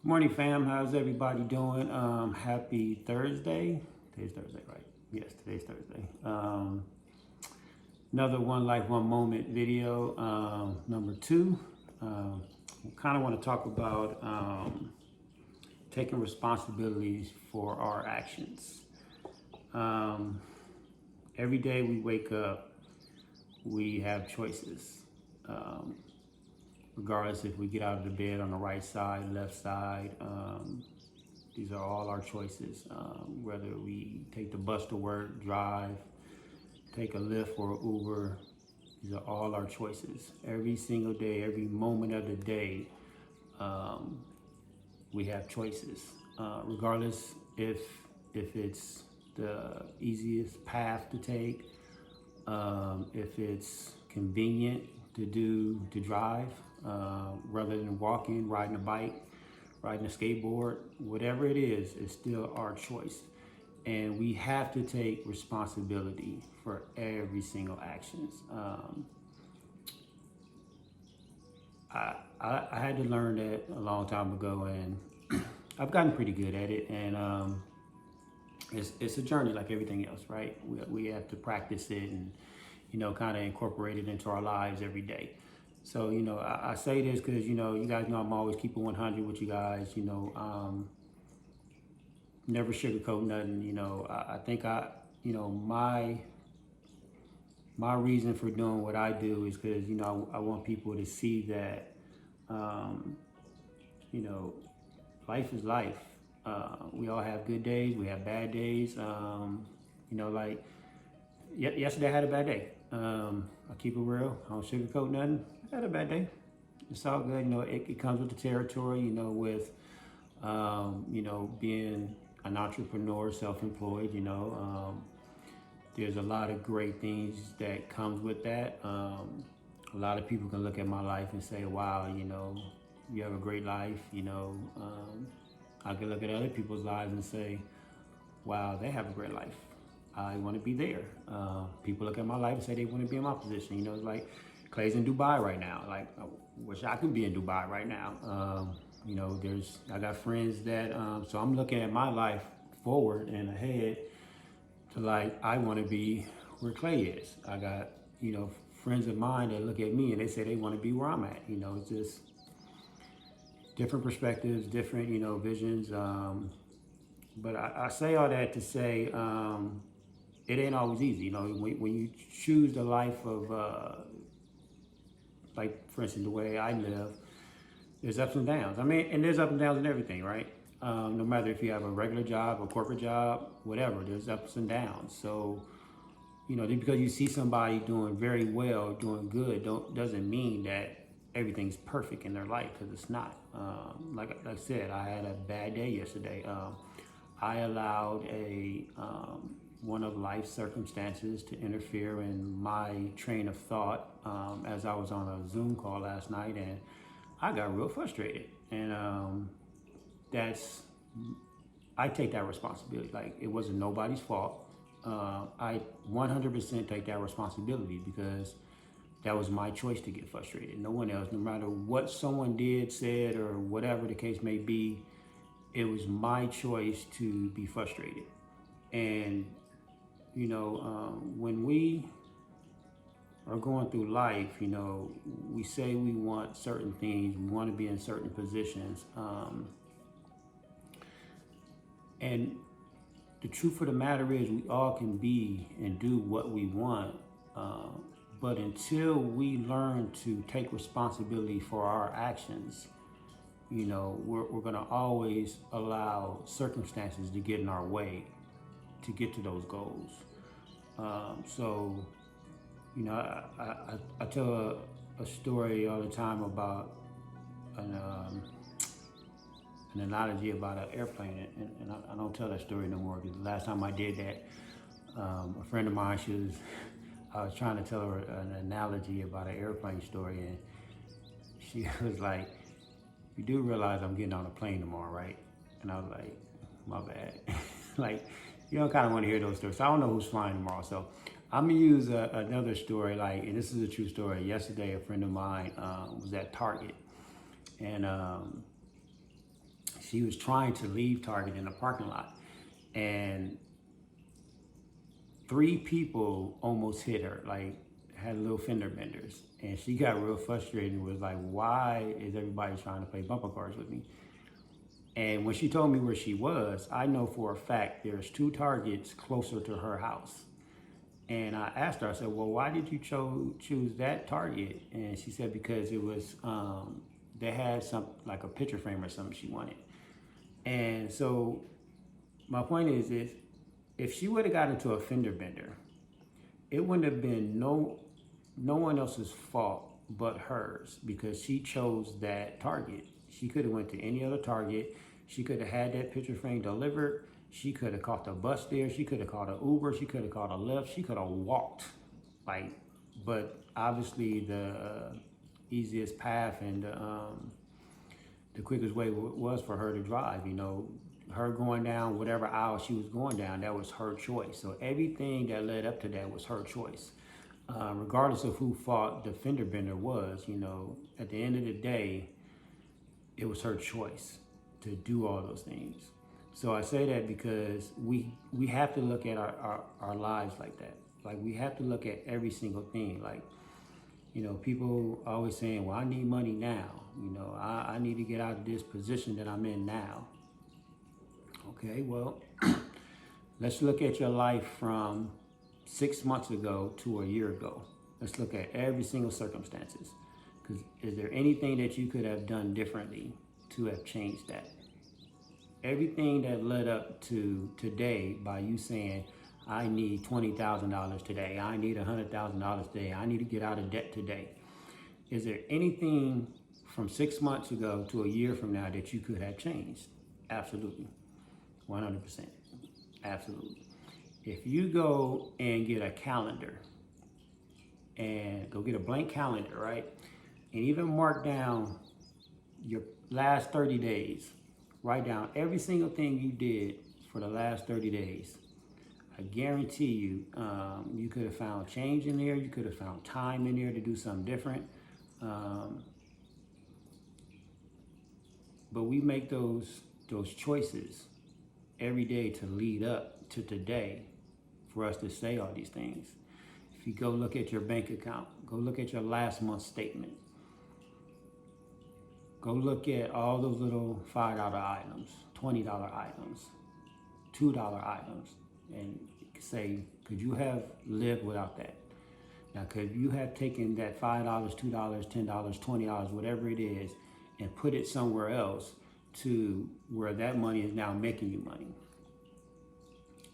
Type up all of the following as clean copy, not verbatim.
Good morning, fam. How's everybody doing? Happy Thursday. Today's Thursday, right? Yes, today's Thursday. Another One Life, One Moment video, number two. Kind of want to talk about taking responsibilities for our actions. Every day we wake up, we have choices. Regardless if we get out of the bed on the right side, left side, these are all our choices. Whether we take the bus to work, drive, take a Lyft or Uber, these are all our choices. Every single day, every moment of the day, we have choices. Regardless if it's the easiest path to take, if it's convenient to drive, rather than walking, riding a bike, riding a skateboard, whatever it is, it's still our choice. And we have to take responsibility for every single actions. I had to learn that a long time ago, and I've gotten pretty good at it. And it's a journey like everything else, right? We have to practice it and kind of incorporate it into our lives every day. So, I say this because, you guys know I'm always keeping 100 with you guys, never sugarcoat nothing. I think my reason for doing what I do is because, I want people to see that, life is life. We all have good days, we have bad days. Like yesterday I had a bad day. I keep it real. I don't sugarcoat nothing. I had a bad day. It's all good. It comes with the territory. With being an entrepreneur, self-employed. There's a lot of great things that comes with that. A lot of people can look at my life and say, "Wow, you have a great life." I can look at other people's lives and say, "Wow, they have a great life. I want to be there." People look at my life and say they want to be in my position. It's like Clay's in Dubai right now. Like, I wish I could be in Dubai right now. I got friends that, so I'm looking at my life forward and ahead to like, I want to be where Clay is. I got, friends of mine that look at me and they say they want to be where I'm at. It's just different perspectives, different, visions. But I say all that to say, it ain't always easy. When you choose the life of, like, for instance, the way I live, there's ups and downs. And there's ups and downs in everything, right? No matter if you have a regular job, a corporate job, whatever, there's ups and downs. So, just because you see somebody doing very well, doing good, doesn't mean that everything's perfect in their life, because it's not. Like I said, I had a bad day yesterday. I allowed one of life's circumstances to interfere in my train of thought as I was on a Zoom call last night, and I got real frustrated. And I take that responsibility. Like, it wasn't nobody's fault. I 100% take that responsibility because that was my choice to get frustrated. No one else, no matter what someone did, said, or whatever the case may be, it was my choice to be frustrated. And when we are going through life, we say we want certain things, we want to be in certain positions. And the truth of the matter is, we all can be and do what we want. But until we learn to take responsibility for our actions, we're going to always allow circumstances to get in our way to get to those goals. So, I tell a story all the time about an analogy about an airplane, and I don't tell that story no more, because the last time I did that, a friend of mine, I was trying to tell her an analogy about an airplane story, and she was like, "You do realize I'm getting on a plane tomorrow, right?" And I was like, "My bad." Like, you don't kind of want to hear those stories. So I don't know who's flying tomorrow. So I'm gonna use another story, and this is a true story. Yesterday, a friend of mine was at Target, and she was trying to leave Target in the parking lot, and 3 people almost hit her, like had little fender benders, and she got real frustrated and was like, why is everybody trying to play bumper cars with me? And when she told me where she was, I know for a fact there's 2 Targets closer to her house. And I asked her, I said, well, why did you choose that Target? And she said, because it was, they had some, like a picture frame or something she wanted. And so my point is if she would have got into a fender bender, it wouldn't have been no one else's fault but hers, because she chose that Target. She could have went to any other Target. She could have had that picture frame delivered. She could have caught the bus there. She could have called an Uber. She could have called a Lyft. She could have walked, like, but obviously the easiest path and the quickest way was for her to drive. You know, her going down whatever aisle she was going down, that was her choice. So everything that led up to that was her choice. Regardless of who fought the fender bender was, you know, at the end of the day, it was her choice to do all those things. So I say that because we have to look at our lives like that. Like, we have to look at every single thing. Like, you know, people always saying, well, I need money now. You know, I need to get out of this position that I'm in now. Okay, well, let's look at your life from 6 months ago to a year ago. Let's look at every single circumstances. Because is there anything that you could have done differently to have changed that? Everything that led up to today by you saying, I need $20,000 today, I need $100,000 today, I need to get out of debt today. Is there anything from 6 months ago to a year from now that you could have changed? Absolutely. 100%. Absolutely. If you go and get a calendar and go get a blank calendar, right? And even mark down your last 30 days, write down every single thing you did for the last 30 days. I guarantee you, you could have found change in there. You could have found time in there to do something different. But we make those choices every day to lead up to today for us to say all these things. If you go look at your bank account, go look at your last month's statement. Go look at all those little $5 items, $20 items, $2 items, and say, could you have lived without that? Now, could you have taken that $5, $2, $10, $20, whatever it is, and put it somewhere else to where that money is now making you money?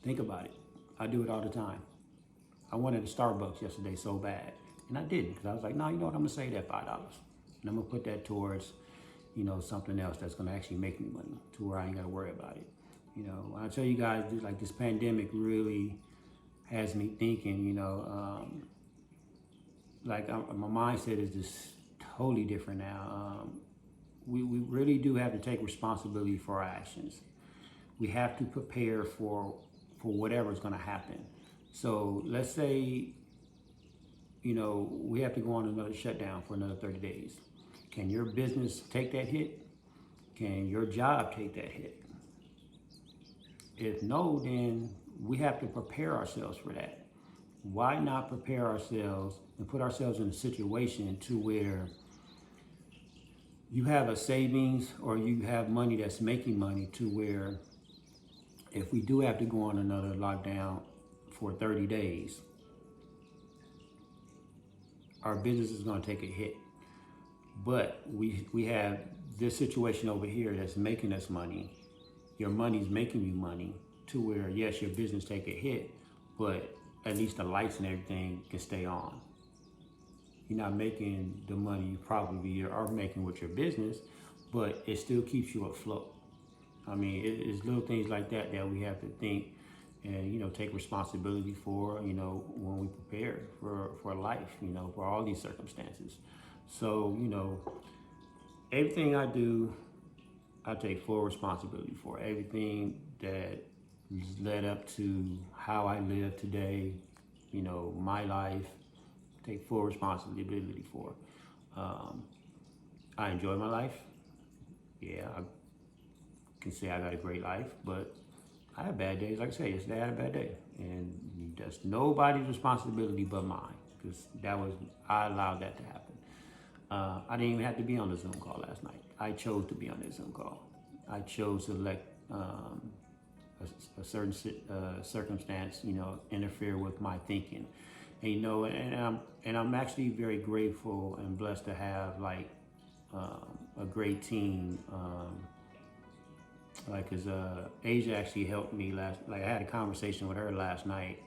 Think about it. I do it all the time. I wanted a Starbucks yesterday so bad, and I didn't, because I was like, no, you know what, I'm gonna save that $5, and I'm gonna put that towards, you know, something else that's gonna actually make me money, to where I ain't gotta worry about it. You know, I tell you guys, like, this pandemic really has me thinking, you know, like my mindset is just totally different now. We really do have to take responsibility for our actions. We have to prepare for whatever's gonna happen. So let's say, you know, we have to go on another shutdown for another 30 days. Can your business take that hit? Can your job take that hit? If no, then we have to prepare ourselves for that. Why not prepare ourselves and put ourselves in a situation to where you have a savings, or you have money that's making money, to where if we do have to go on another lockdown for 30 days, our business is going to take a hit. But we have this situation over here that's making us money. Your money's making you money, to where, yes, your business take a hit, but at least the lights and everything can stay on. You're not making the money you probably are making with your business, but it still keeps you afloat. I mean, it's little things like that that we have to think and, you know, take responsibility for, you know, when we prepare for life, you know, for all these circumstances. So, you know, everything I do, I take full responsibility for. Everything that led up to how I live today, you know, my life, take full responsibility for. I enjoy my life. Yeah, can say I got a great life, but I have bad days. Like I say, yesterday I had a bad day, and that's nobody's responsibility but mine, because I allowed that to happen. I didn't even have to be on the Zoom call last night. I chose to be on that Zoom call. I chose to let a certain circumstance, interfere with my thinking. And I'm actually very grateful and blessed to have a great team. Cause Asia actually helped me I had a conversation with her last night,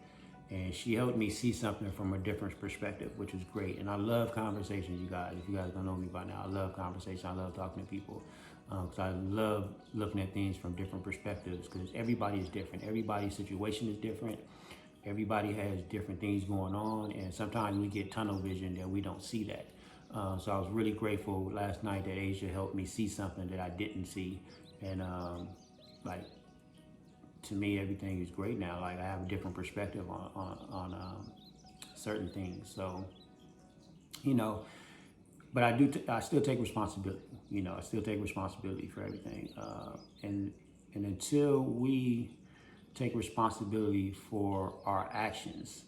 and she helped me see something from a different perspective, which was great. And I love conversations, you guys. If you guys don't know me by now, I love conversation. I love talking to people, because I love looking at things from different perspectives, because everybody is different. Everybody's situation is different. Everybody has different things going on, and sometimes we get tunnel vision that we don't see that. So I was really grateful last night that Asia helped me see something that I didn't see. And to me, everything is great now. Like, I have a different perspective on certain things. So, but I still take responsibility. I still take responsibility for everything. And until we take responsibility for our actions,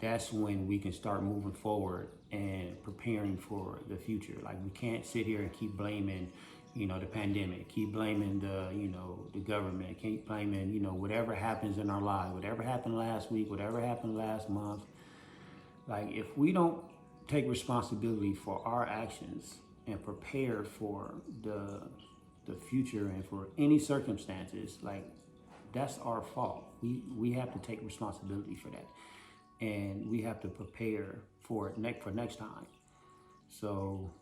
that's when we can start moving forward and preparing for the future. Like, we can't sit here and keep blaming, the pandemic, keep blaming the government, keep blaming, whatever happens in our lives, whatever happened last week, whatever happened last month. Like, if we don't take responsibility for our actions and prepare for the future and for any circumstances, like, that's our fault. We have to take responsibility for that, and we have to prepare for it for next time. So,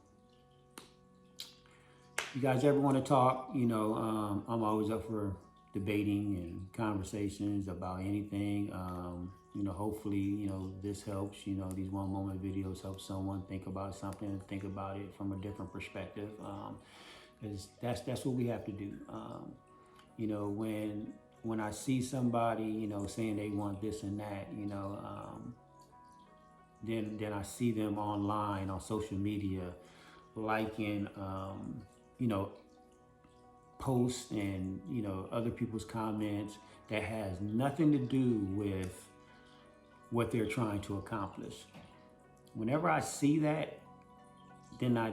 you guys ever want to talk, I'm always up for debating and conversations about anything. Hopefully, this helps. These 1 moment videos help someone think about something and think about it from a different perspective. Because that's what we have to do. When I see somebody, saying they want this and that, then I see them online on social media, liking, posts and, other people's comments that has nothing to do with what they're trying to accomplish. Whenever I see that, then I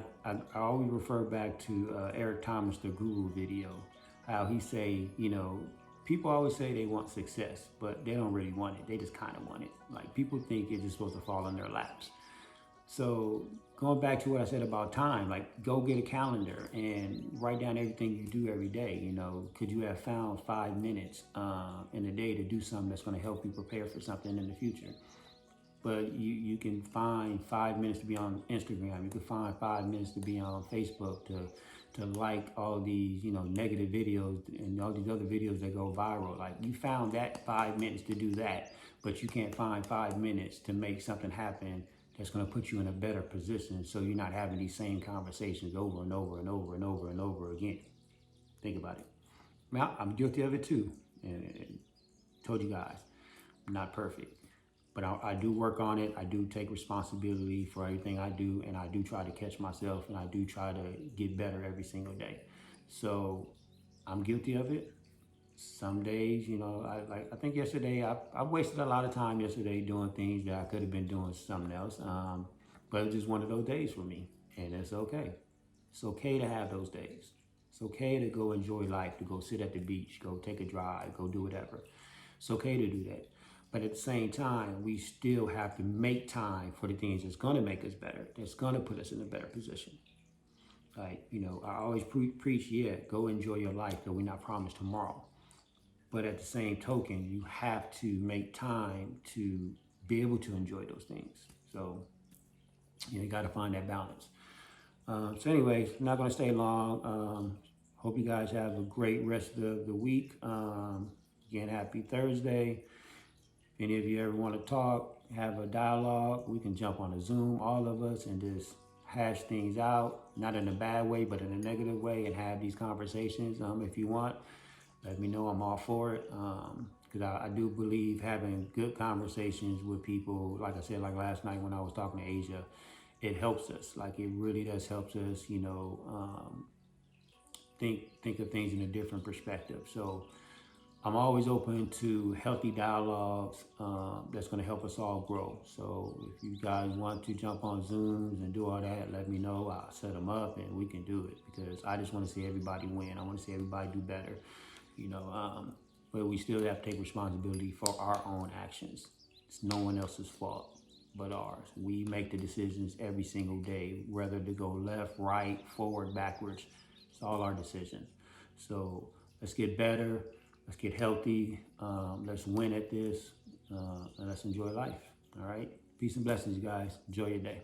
always refer back to Eric Thomas, the Guru video, how he say, people always say they want success, but they don't really want it. They just kind of want it. Like, people think it's just supposed to fall in their laps. So going back to what I said about time, like, go get a calendar and write down everything you do every day. Could you have found 5 minutes in a day to do something that's going to help you prepare for something in the future? But you can find 5 minutes to be on Instagram. You can find 5 minutes to be on Facebook, to like all these, negative videos and all these other videos that go viral. Like, you found that 5 minutes to do that, but you can't find 5 minutes to make something happen that's going to put you in a better position, so you're not having these same conversations over and over and over and over and over again. Think about it. Now, I'm guilty of it too. And told you guys, I'm not perfect. But I do work on it. I do take responsibility for everything I do, and I do try to catch myself, and I do try to get better every single day. So I'm guilty of it. Some days, I think yesterday, I wasted a lot of time yesterday doing things that I could have been doing something else. But it's just one of those days for me, and it's okay. It's okay to have those days. It's okay to go enjoy life, to go sit at the beach, go take a drive, go do whatever. It's okay to do that. But at the same time, we still have to make time for the things that's going to make us better, that's going to put us in a better position. Like, I always preach, go enjoy your life, though we're not promised tomorrow. But at the same token, you have to make time to be able to enjoy those things. So, you got to find that balance. So anyways, I'm not going to stay long. Hope you guys have a great rest of the week. Again, happy Thursday. If any of you ever want to talk, have a dialogue, we can jump on a Zoom, all of us, and just hash things out, not in a bad way, but in a negative way, and have these conversations. If you want, let me know. I'm all for it. Because I do believe having good conversations with people, like I said, like last night when I was talking to Asia, it helps us. Like, it really does help us, think think of things in a different perspective. So I'm always open to healthy dialogues that's going to help us all grow. So if you guys want to jump on Zooms and do all that, let me know. I'll set them up and we can do it, because I just want to see everybody win. I want to see everybody do better, you know. But we still have to take responsibility for our own actions. It's no one else's fault but ours. We make the decisions every single day, whether to go left, right, forward, backwards. It's all our decisions. So let's get better. Let's get healthy. Let's win at this. And let's enjoy life. All right. Peace and blessings, guys. Enjoy your day.